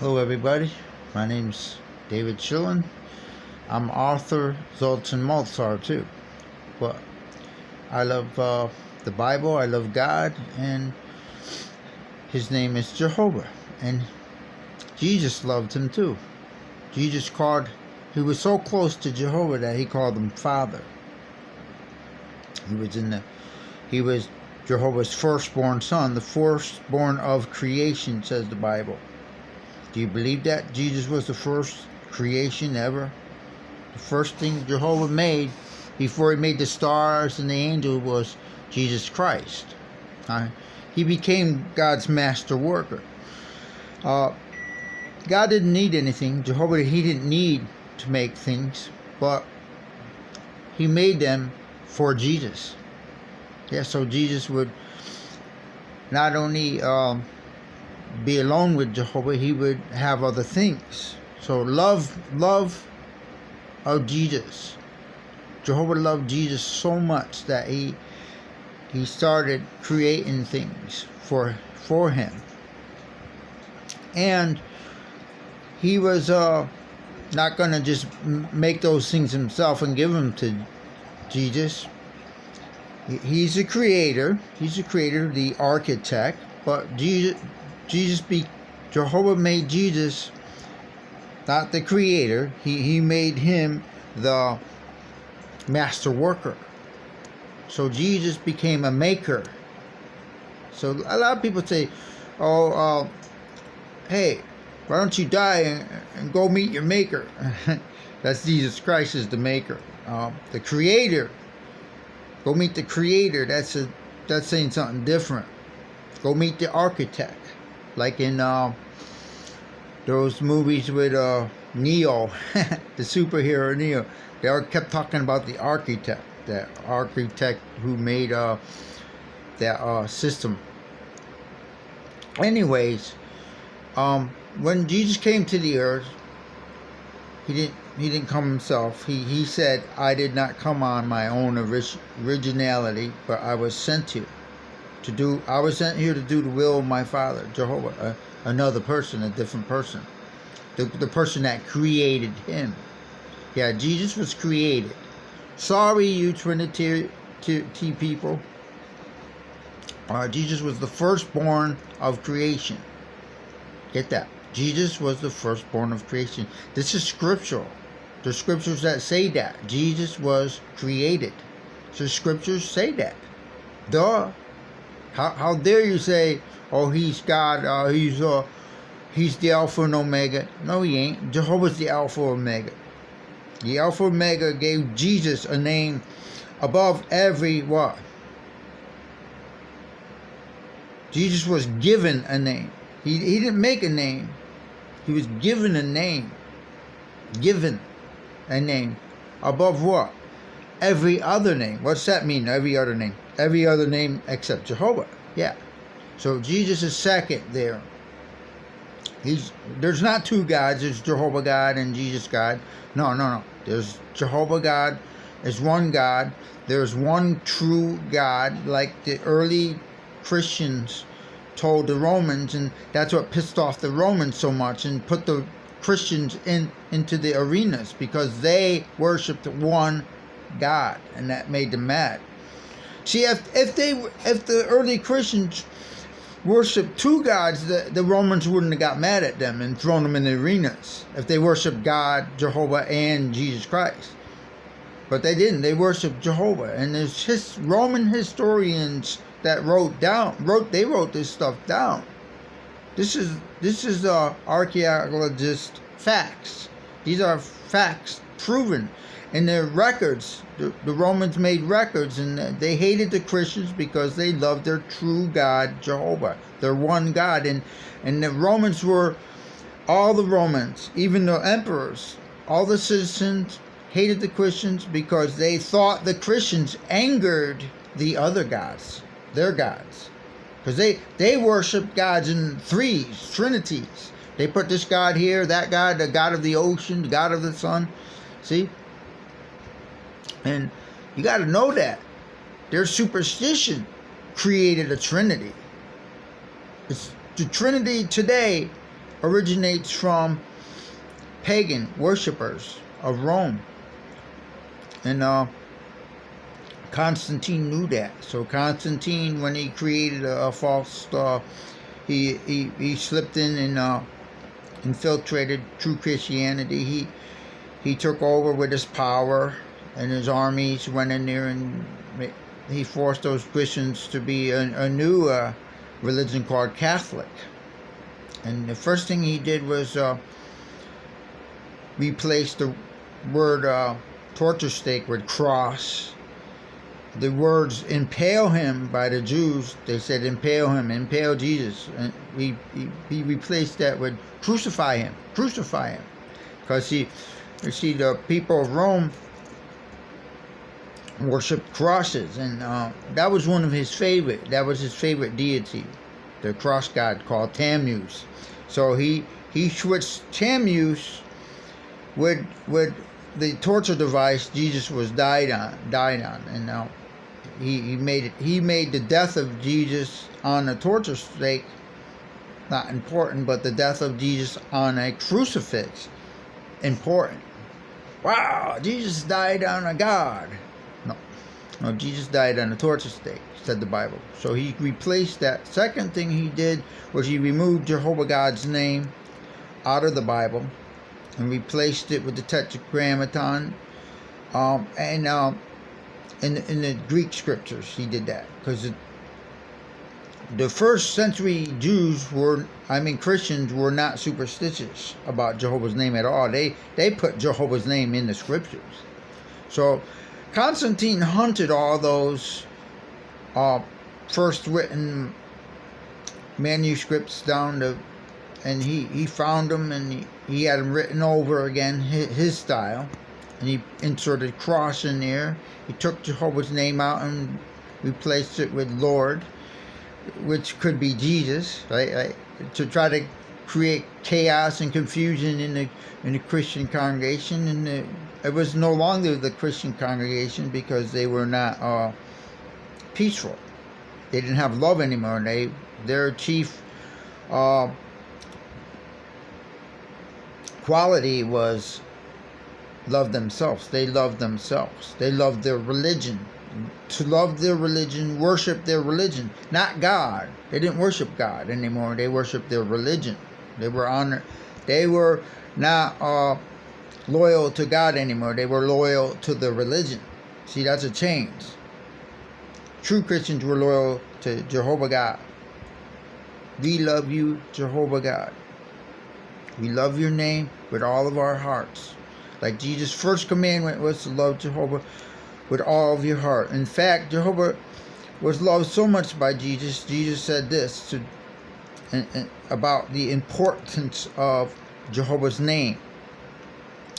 Hello everybody, my name's David Schillen. I'm author Zoltan Mozart too. But I love the Bible, I love God, and his name is Jehovah. And Jesus loved him too. He was so close to Jehovah that he called him Father. He was Jehovah's firstborn son, the firstborn of creation, says the Bible. Do you believe that Jesus was the first creation ever? The first thing Jehovah made before he made the stars and the angels was Jesus Christ. He became God's master worker. God didn't need anything. Jehovah, he didn't need to make things, but he made them for Jesus. Yeah, so Jesus would not only be alone with Jehovah, he would have other things. So love of Jesus. Jehovah loved Jesus so much that he started creating things for him. And he was not going to just make those things himself and give them to Jesus. He's a creator. He's a creator, the architect. But Jehovah made Jesus not the creator. He made him the master worker. So Jesus became a maker. So a lot of people say, hey, why don't you die and go meet your maker? That's Jesus Christ is the maker. The creator. Go meet the creator. That's saying something different. Go meet the architect. Like in those movies with Neo, the superhero Neo. They all kept talking about the architect. That architect who made that system. Anyways, when Jesus came to the earth, he didn't come himself. He said, I did not come on my own originality, but I was sent here to do the will of my Father, Jehovah, another person, a different person, the person that created him. Yeah, Jesus was created. Sorry, you Trinity people. Jesus was the firstborn of creation. Get that? Jesus was the firstborn of creation. This is scriptural. There's scriptures that say that Jesus was created. So scriptures say that. Duh. How dare you say, oh, he's God, he's the Alpha and Omega. No, he ain't. Jehovah's the Alpha and Omega. The Alpha and Omega gave Jesus a name above every what? Jesus was given a name. He didn't make a name. He was given a name. Given a name. Above what? Every other name. What's that mean, every other name? Every other name except Jehovah. Yeah. So Jesus is second there. There's not two gods. There's Jehovah God and Jesus God. No. There's Jehovah God. There's one God. There's one true God, like the early Christians told the Romans, and that's what pissed off the Romans so much and put the Christians into the arenas, because they worshipped one God, and that made them mad. See, if the early Christians worshipped two gods, the Romans wouldn't have got mad at them and thrown them in the arenas if they worshipped God, Jehovah, and Jesus Christ. But they didn't. They worshipped Jehovah, and there's Roman historians that wrote this stuff down. This is archaeologist facts. These are facts proven in their records. The Romans made records, and they hated the Christians because they loved their true God, Jehovah, their one God. And the Romans all the Romans, even the emperors, all the citizens hated the Christians because they thought the Christians angered the other gods, their gods. Because they worship gods in threes, trinities. They put this God here, that God, the God of the ocean, the God of the sun. See? And you got to know that. Their superstition created a trinity. The Trinity today originates from pagan worshippers of Rome. And Constantine knew that. So Constantine, when he created a false, he slipped in and infiltrated true Christianity. He took over with his power, and his armies went in there, and he forced those Christians to be a new religion called Catholic. And the first thing he did was replace the word torture stake with cross. The words impale him by the Jews, they said impale him, impale Jesus. And he replaced that with crucify him. Because you see, the people of Rome worshipped crosses, and that was one of his favorite. That was his favorite deity, the cross god called Tammuz. So he switched Tammuz with the torture device Jesus was died on, and now he made the death of Jesus on a torture stake not important, but the death of Jesus on a crucifix important. Wow, Jesus died on a god. No, Jesus died on a torture stake, said the Bible. So he replaced that. Second thing he did was he removed Jehovah God's name out of the Bible and replaced it with the Tetragrammaton. In the Greek scriptures, he did that because the first century Christians were not superstitious about Jehovah's name at all. They put Jehovah's name in the scriptures. So Constantine hunted all those first written manuscripts down to, and he found them, and he had them written over again, his style, and he inserted cross in there. He took Jehovah's name out and replaced it with Lord, which could be Jesus, right? To try to create chaos and confusion in the Christian congregation, and it was no longer the Christian congregation because they were not peaceful. They didn't have love anymore. Their chief quality was love themselves. They loved themselves. They loved their religion. To love their religion, worship their religion, not God. They didn't worship God anymore. They worshiped their religion. They were not loyal to God anymore. They were loyal to the religion. See, that's a change. True Christians were loyal to Jehovah God. We love you, Jehovah God. We love your name with all of our hearts. Like Jesus' first commandment was to love Jehovah with all of your heart. In fact, Jehovah was loved so much by Jesus. Jesus said this about the importance of Jehovah's name.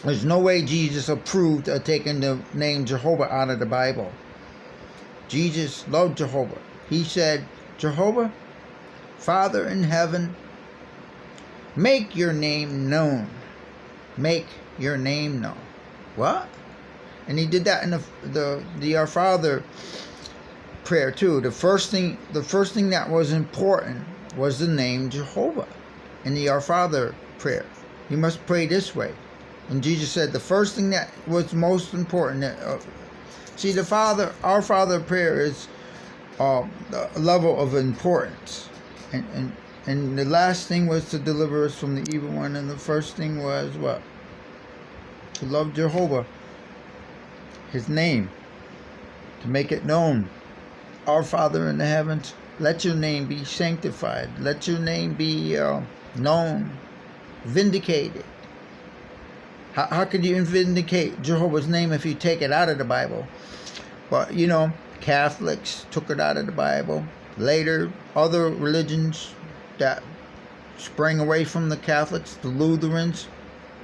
There's no way Jesus approved of taking the name Jehovah out of the Bible. Jesus loved Jehovah. He said, Jehovah, Father in heaven, make your name known. Make your name known. What? And he did that in the Our Father prayer too. The first thing that was important was the name Jehovah in the Our Father prayer. You must pray this way. And Jesus said the first thing that was most important. See, Our Father prayer is a level of importance, and the last thing was to deliver us from the evil one, and the first thing was what? To love Jehovah, His name, to make it known. Our Father in the heavens, let your name be sanctified. Let your name be known, vindicated. How could you vindicate Jehovah's name if you take it out of the Bible? But, Catholics took it out of the Bible. Later, other religions that sprang away from the Catholics, the Lutherans,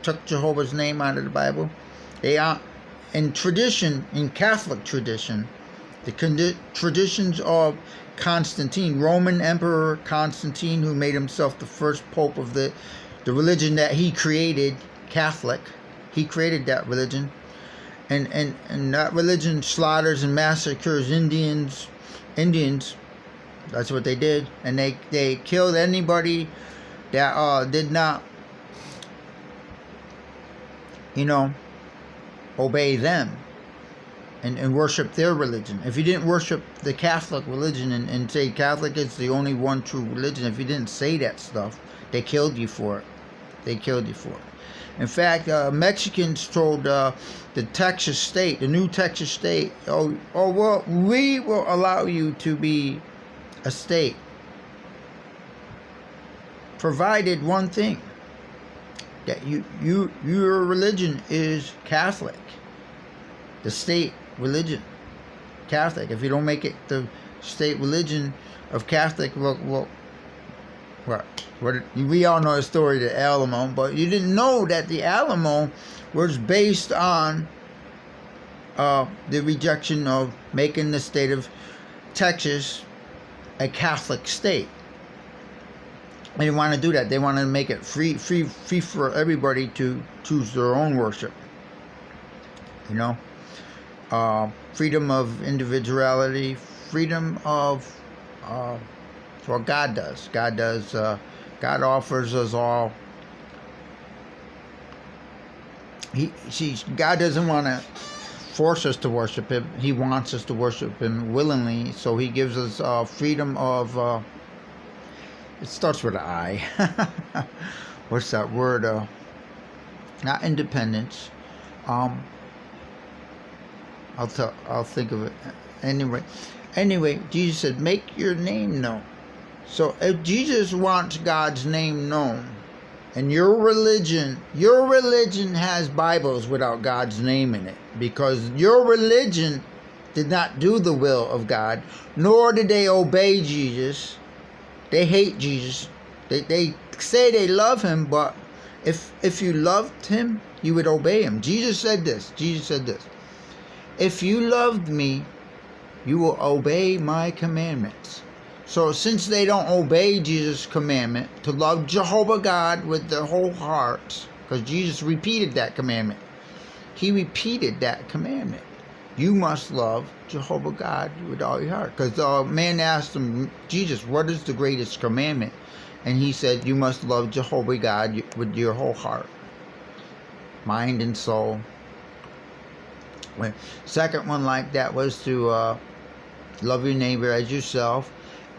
took Jehovah's name out of the Bible. In Catholic tradition, the traditions of Constantine, Roman Emperor Constantine, who made himself the first pope of the religion that he created, Catholic. He created that religion. And that religion slaughters and massacres Indians. That's what they did. And they killed anybody that did not, obey them and worship their religion. If you didn't worship the Catholic religion and say Catholic is the only one true religion, if you didn't say that stuff, they killed you for it. They killed you for it. In fact, Mexicans told the Texas state, the new Texas state, well, we will allow you to be a state, provided one thing, that your religion is Catholic, the state religion, Catholic. If you don't make it the state religion of Catholic, well, we all know the story of the Alamo, but you didn't know that the Alamo was based on the rejection of making the state of Texas a Catholic state. They didn't want to do that. They wanted to make it free for everybody to choose their own worship. Freedom of individuality, freedom of what God does. God offers us all. God doesn't want to force us to worship Him. He wants us to worship Him willingly. So He gives us freedom of. It starts with an I. What's that word? Not independence. I'll think of it anyway. Jesus said, "Make your name known." So if Jesus wants God's name known, and your religion has Bibles without God's name in it, because your religion did not do the will of God, nor did they obey Jesus. They hate Jesus. They say they love Him, but if you loved Him, you would obey Him. Jesus said this. If you loved me, you will obey my commandments. So since they don't obey Jesus' commandment to love Jehovah God with their whole hearts, because Jesus repeated that commandment. He repeated that commandment. You must love Jehovah God with all your heart. Because the man asked him, Jesus, what is the greatest commandment? And he said, you must love Jehovah God with your whole heart, mind, and soul. Second one like that was to love your neighbor as yourself.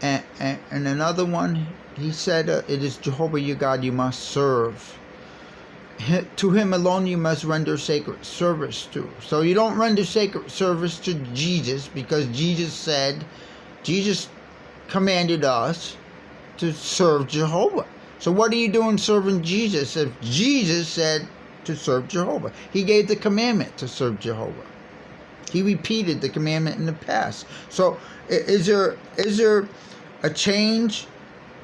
And another one, he said, it is Jehovah your God you must serve. To Him alone you must render sacred service to. So you don't render sacred service to Jesus, because Jesus commanded us to serve Jehovah. So what are you doing serving Jesus if Jesus said to serve Jehovah? He gave the commandment to serve Jehovah. He repeated the commandment in the past. So is there a change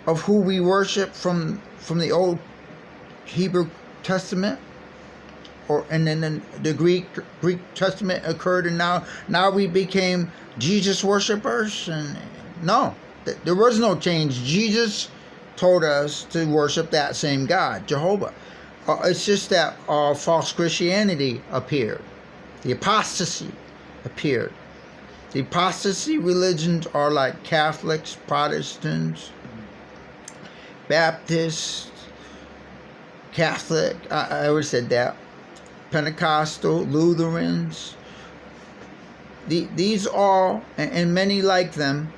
of who we worship from the old Hebrew Testament, and then the Greek Testament occurred, and now we became Jesus worshipers? And no, there was no change. Jesus told us to worship that same God, Jehovah. It's just that false Christianity appeared. The apostasy appeared. The apostasy religions are like Catholics, Protestants, Baptists, Catholic, I always said that, Pentecostal, Lutherans. These all, and many like them,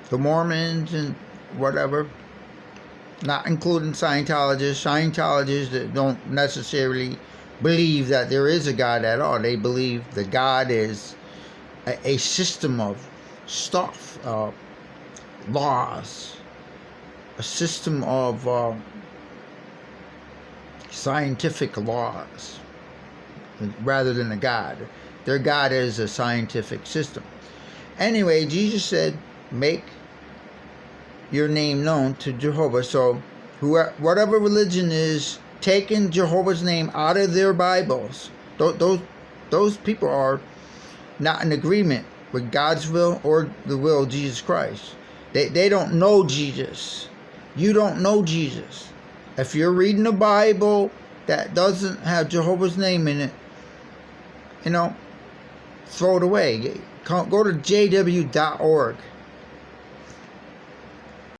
the Mormons and whatever, not including Scientologists that don't necessarily believe that there is a God at all. They believe that God is a system of stuff, laws, a system of scientific laws, rather than a God. Their God is a scientific system. Anyway, Jesus said, make your name known to Jehovah. So whatever religion is taking Jehovah's name out of their Bibles, those people are not in agreement with God's will or the will of Jesus Christ. They don't know Jesus. You don't know Jesus. If you're reading a Bible that doesn't have Jehovah's name in it, throw it away. Go to jw.org.